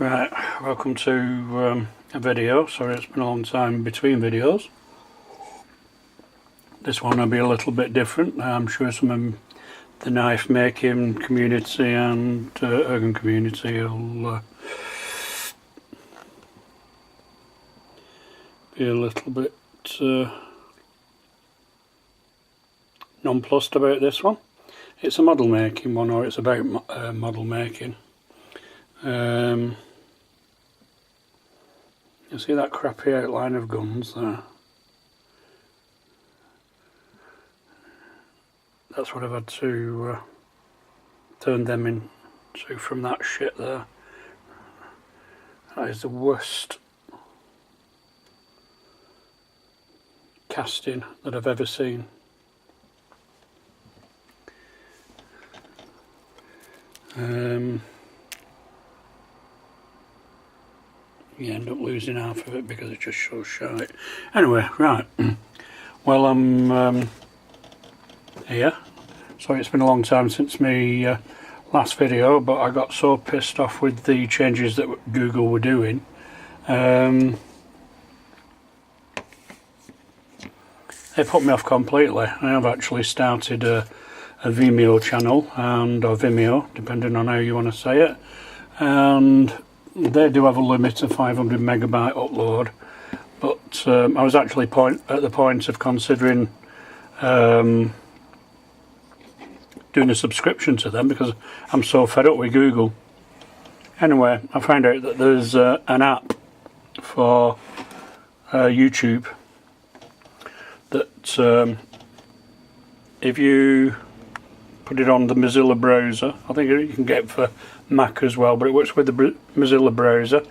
Right, welcome to a video. Sorry it's been a long time between videos. This one will be a little bit different. I'm sure some of the knife making community and urban community will be a little bit nonplussed about this one. It's a model making one, or it's about model making. You see that crappy outline of guns there? That's what I've had to turn them into from that shit there. That is the worst casting that I've ever seen. You end up losing half of it because it's just so shite. Anyway, right. Well, I'm here. Sorry it's been a long time since my last video, but I got so pissed off with the changes that Google were doing. They put me off completely. I have actually started a Vimeo channel, or Vimeo, depending on how you want to say it, and they do have a limit of 500 megabyte upload, but I was actually at the point of considering doing a subscription to them because I'm so fed up with Google. Anyway, I found out that there's an app for YouTube that if you put it on the Mozilla browser, I think you can get it for Mac as well, but it works with the Mozilla browser.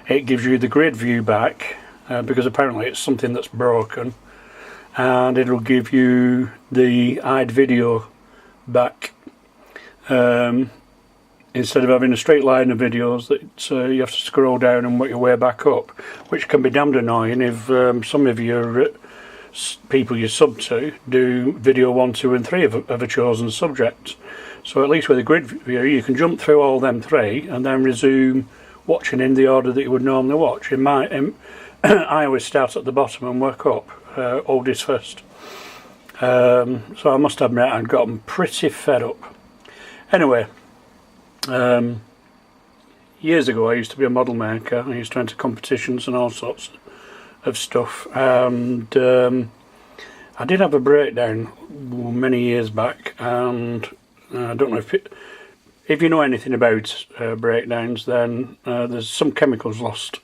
It gives you the grid view back because apparently it's something that's broken, and it'll give you the hide video back instead of having a straight line of videos that you have to scroll down and work your way back up, which can be damned annoying if some of your people you sub to do video 1, 2 and 3 of a chosen subject. So at least with a grid view you can jump through all them 3 and then resume watching in the order that you would normally watch. I always start at the bottom and work up, oldest first. So I must admit I'd gotten pretty fed up. Anyway, years ago I used to be a model maker. I used to enter competitions and all sorts of stuff, and I did have a breakdown many years back, and I don't know if you know anything about breakdowns, then there's some chemicals lost,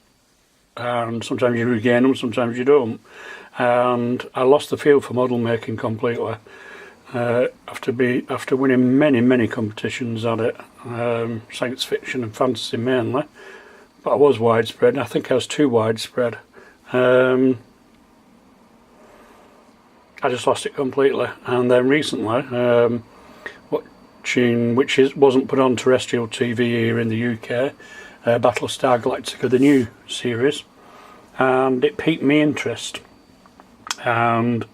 and sometimes you regain them, sometimes you don't, and I lost the feel for model making completely after winning many competitions at it, science fiction and fantasy mainly, but I was widespread. I think I was too widespread. I just lost it completely, and then recently watching, wasn't put on terrestrial TV here in the UK, Battlestar Galactica, the new series, and it piqued my interest, and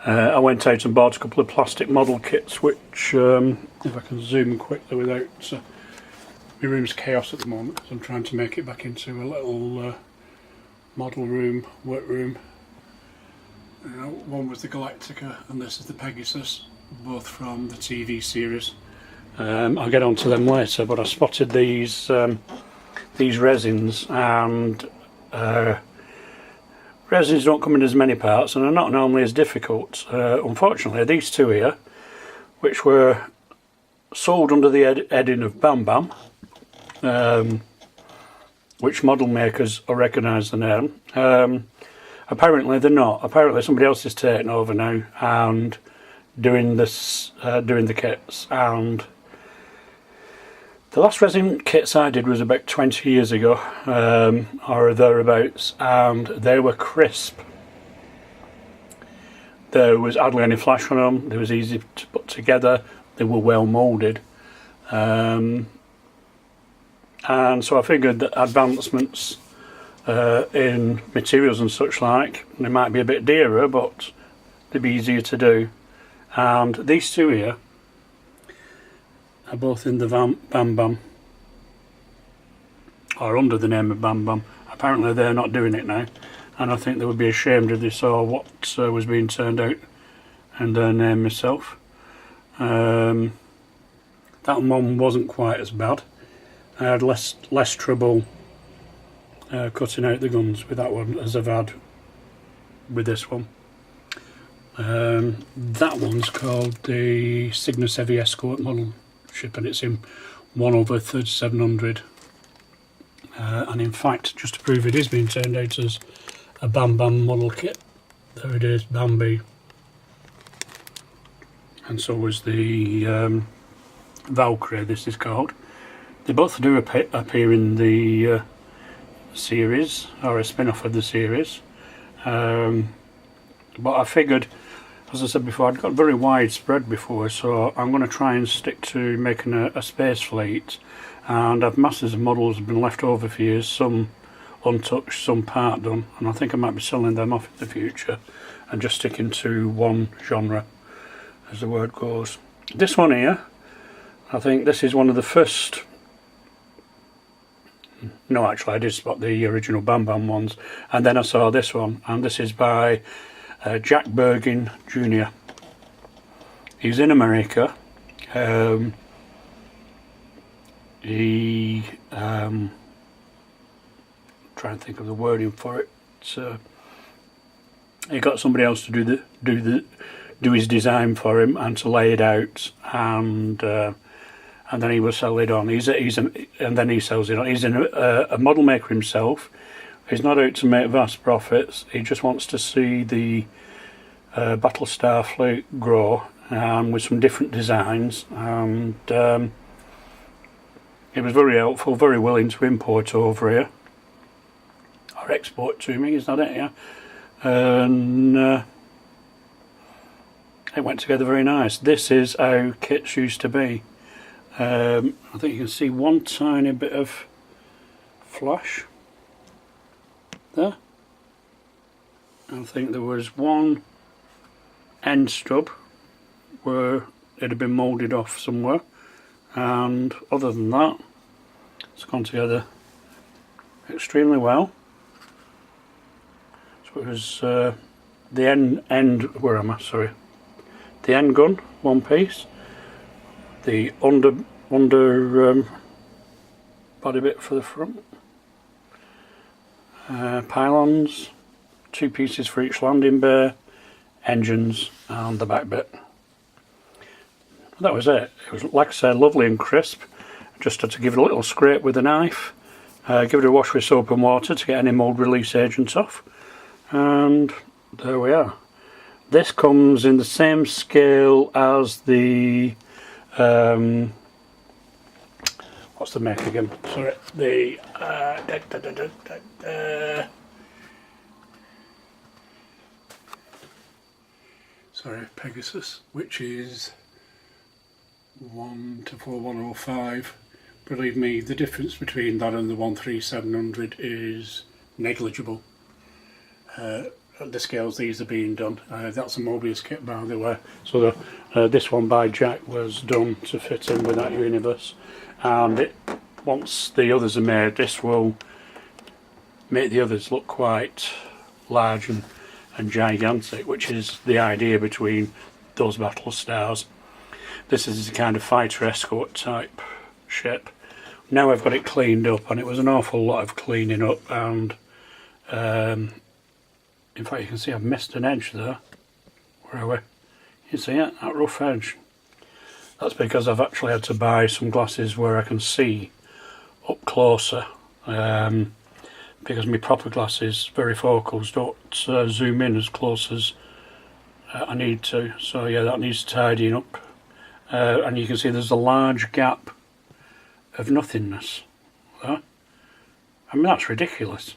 I went out and bought a couple of plastic model kits, which if I can zoom quickly without my room's chaos at the moment because I'm trying to make it back into a little model room, work room. One was the Galactica and this is the Pegasus, both from the TV series. I'll get onto them later, but I spotted these resins, and resins don't come in as many parts and are not normally as difficult. Unfortunately, these two here, which were sold under the heading of Bam Bam, which model makers will recognise the name. Apparently they're not. Apparently somebody else is taking over now and doing the kits. And the last resin kits I did was about 20 years ago, or thereabouts, and they were crisp. There was hardly any flash on them. They was easy to put together. They were well moulded. And so I figured that advancements in materials and such like, they might be a bit dearer, but they'd be easier to do. And these two here are both in the Bam Bam or under the name of Bam Bam. Apparently they're not doing it now, and I think they would be ashamed if they saw what was being turned out and their name myself. That one wasn't quite as bad. I had less trouble cutting out the guns with that one as I've had with this one. That one's called the Cygnus Heavy Escort model ship, and it's in 1/3700. And in fact, just to prove it is being turned out as a Bam Bam model kit, there it is, Bambi. And so was the Valkyrie, this is called. They both do appear in the series, or a spin-off of the series. But I figured, as I said before, I'd got very widespread before, so I'm going to try and stick to making a space fleet. And I've masses of models have been left over for years, some untouched, some part done, and I think I might be selling them off in the future and just sticking to one genre, as the word goes. This one here, I think this is one of the first. No, actually I did spot the original Bam Bam ones, and then I saw this one, and this is by Jack Bergin Jr. He's in America. He trying to think of the wording for it. So he got somebody else to do his design for him and to lay it out, and then he will sell it on. And then he sells it on. He's a model maker himself. He's not out to make vast profits. He just wants to see the Battlestar fleet grow with some different designs, and he was very helpful, very willing to import over here, or export to me, is that it, yeah? And it went together very nice. This is how kits used to be. I think you can see one tiny bit of flash there. I think there was one end stub where it had been moulded off somewhere, and other than that it's gone together extremely well. So it was the end where am I, sorry, the end gun, one piece, the under body bit for the front, pylons, two pieces for each landing bay, engines, and the back bit. That was it. It was, like I said, lovely and crisp. Just had to give it a little scrape with a knife, give it a wash with soap and water to get any mould release agents off, and there we are. This comes in the same scale as the what's the make again? Sorry, the Pegasus, which is 1:4105. Believe me, the difference between that and the 13700 is negligible. At the scales these are being done. That's a Mobius kit, by the way. So this one by Jack was done to fit in with that universe, and once the others are made, this will make the others look quite large and gigantic, which is the idea between those battle stars. This is a kind of fighter escort type ship. Now I've got it cleaned up, and it was an awful lot of cleaning up, and in fact you can see I've missed an edge there. Where are we? You see it? That rough edge. That's because I've actually had to buy some glasses where I can see up closer, because my proper glasses, varifocals, don't zoom in as close as I need to. So yeah, that needs tidying up. And you can see there's a large gap of nothingness there. I mean, that's ridiculous.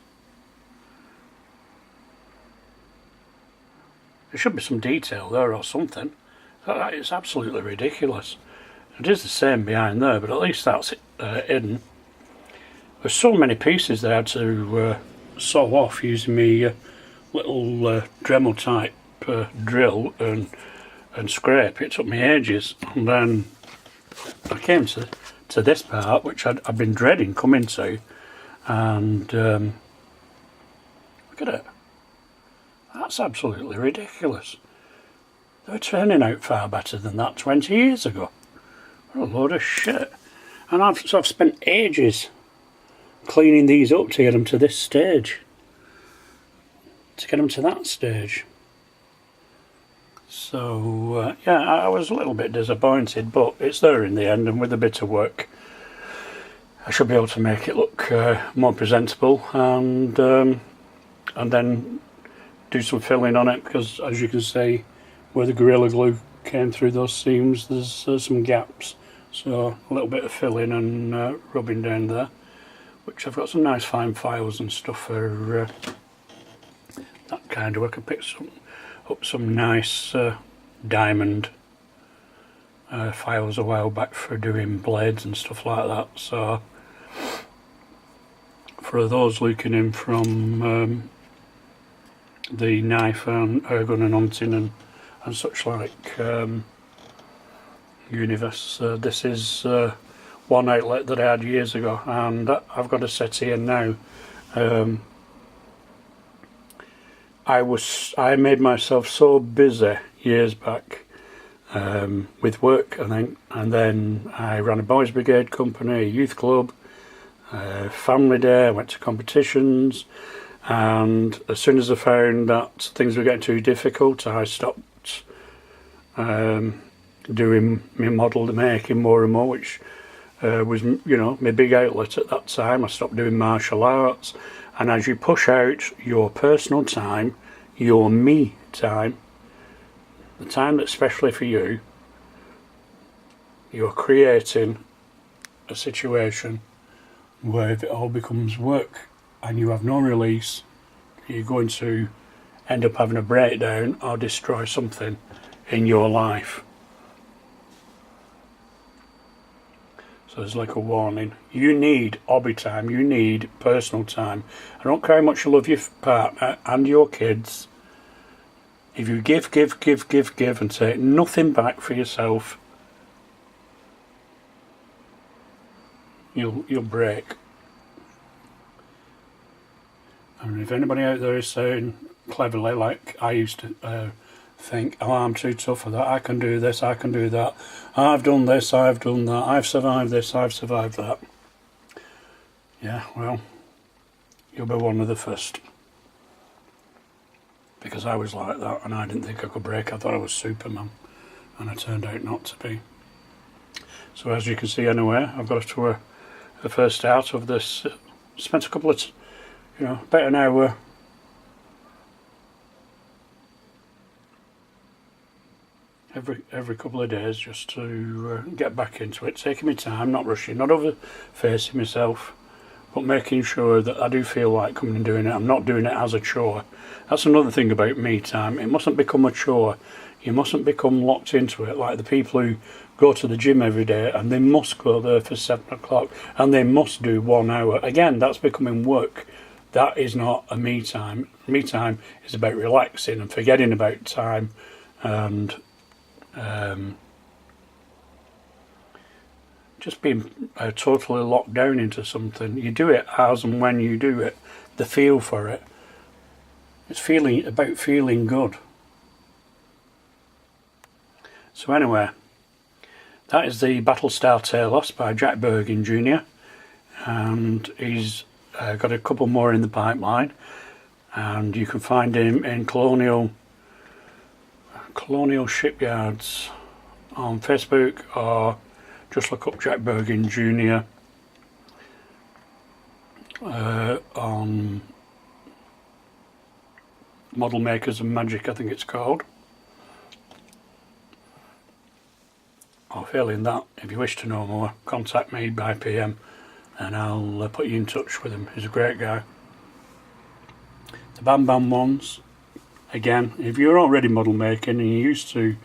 There should be some detail there or something. It's absolutely ridiculous. It is the same behind there, but at least that's hidden. There's so many pieces that I had to saw off using my little Dremel type drill and scrape. It took me ages, and then I came to this part, which I'd been dreading coming to, And look at it. That's absolutely ridiculous. They were turning out far better than that 20 years ago. What a load of shit. And I've spent ages cleaning these up to get them to this stage. To get them to that stage. So, yeah, I was a little bit disappointed, but it's there in the end, and with a bit of work, I should be able to make it look more presentable, and then do some filling on it, because as you can see, where the Gorilla Glue came through those seams, there's some gaps. So a little bit of filling and rubbing down there, which I've got some nice fine files and stuff for that kind of work. I picked up some nice diamond files a while back for doing blades and stuff like that. So for those looking in from the knife and gun and hunting and such like universe, this is one outlet that I had years ago, and I've got a set here now. I made myself so busy years back with work, and then I ran a boys brigade company, a youth club, family day. I went to competitions, and as soon as I found that things were getting too difficult, I stopped doing my model making more and more, which was, you know, my big outlet at that time. I stopped doing martial arts. And as you push out your personal time, your me time, the time that's specially for you, you're creating a situation where if it all becomes work and you have no release, you're going to end up having a breakdown or destroy something in your life. So there's like a warning. You need hobby time, you need personal time. I don't care how much you love your partner and your kids. If you give and take nothing back for yourself, you'll break. And if anybody out there is saying cleverly, like I used to think, oh, I'm too tough for that, I can do this, I can do that, I've done this, I've done that, I've survived this, I've survived that. Yeah, well, you'll be one of the first. Because I was like that, and I didn't think I could break. I thought I was Superman, and I turned out not to be. So as you can see anyway, I've got to the first out of this, spent a couple of, about an hour every couple of days just to get back into it, taking my time, not rushing, not over-facing myself, but making sure that I do feel like coming and doing it. I'm not doing it as a chore. That's another thing about me time. It mustn't become a chore. You mustn't become locked into it like the people who go to the gym every day and they must go there for 7 o'clock and they must do 1 hour. Again, that's becoming work. That is not a me time. Me time is about relaxing and forgetting about time and just being totally locked down into something. You do it as and when you do it. The feel for it. It's about feeling good. So anyway, that is the Battlestar Talos by Jack Bergin Jr. And he's got a couple more in the pipeline. And you can find him in Colonial Shipyards on Facebook, or just look up Jack Bergin Jr. On Model Makers and Magic, I think it's called. Or failing that, if you wish to know more, contact me by PM and I'll put you in touch with him. He's a great guy. The Bam Bam ones, again, if you're already model making and you're used to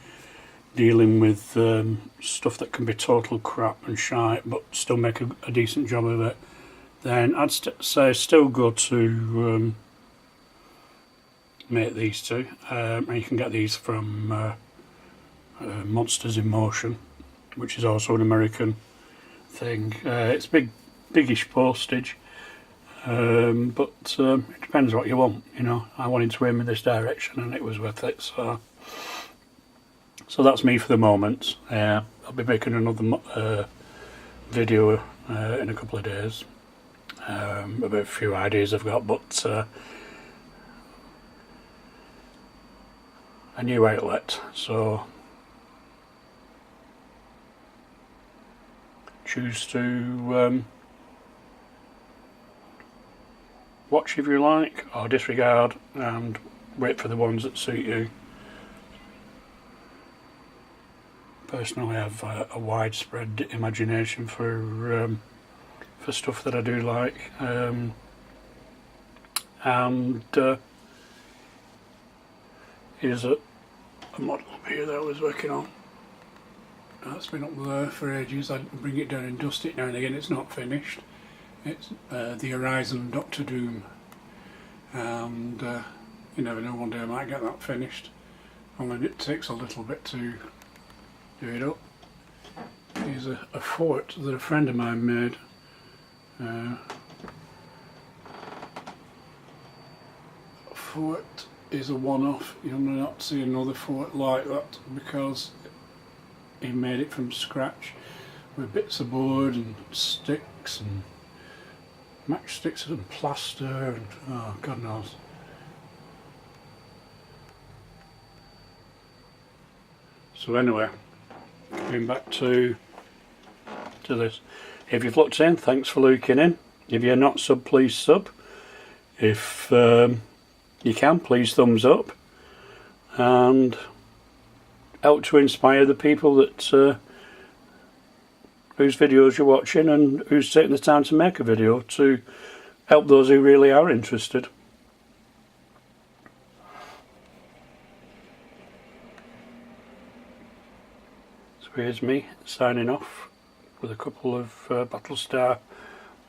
dealing with stuff that can be total crap and shite but still make a decent job of it, then I'd say still go to make these two. And you can get these from Monsters in Motion, which is also an American thing. It's biggish postage, but it depends what you want, you know. I wanted to aim in this direction and it was worth it, so that's me for the moment. I'll be making another video in a couple of days about a few ideas I've got, but a new outlet, so choose to watch if you like, or disregard and wait for the ones that suit you. Personally, I have a widespread imagination for stuff that I do like, and here's a model up here that I was working on. That's been up there for ages. I bring it down and dust it now and again. It's not finished. It's the Horizon Doctor Doom, and you never know, one day I might get that finished, only it takes a little bit to do it up. Here's a fort that a friend of mine made. Fort is a one-off. You'll not see another fort like that because he made it from scratch with bits of board and sticks and matchsticks and plaster and oh, God knows. So anyway, coming back to this. If you've looked in, thanks for looking in. If you're not sub, please sub. If you can, please thumbs up, and help to inspire the people that whose videos you're watching and who's taking the time to make a video, to help those who really are interested. So here's me signing off with a couple of Battlestar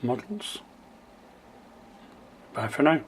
models. Bye for now.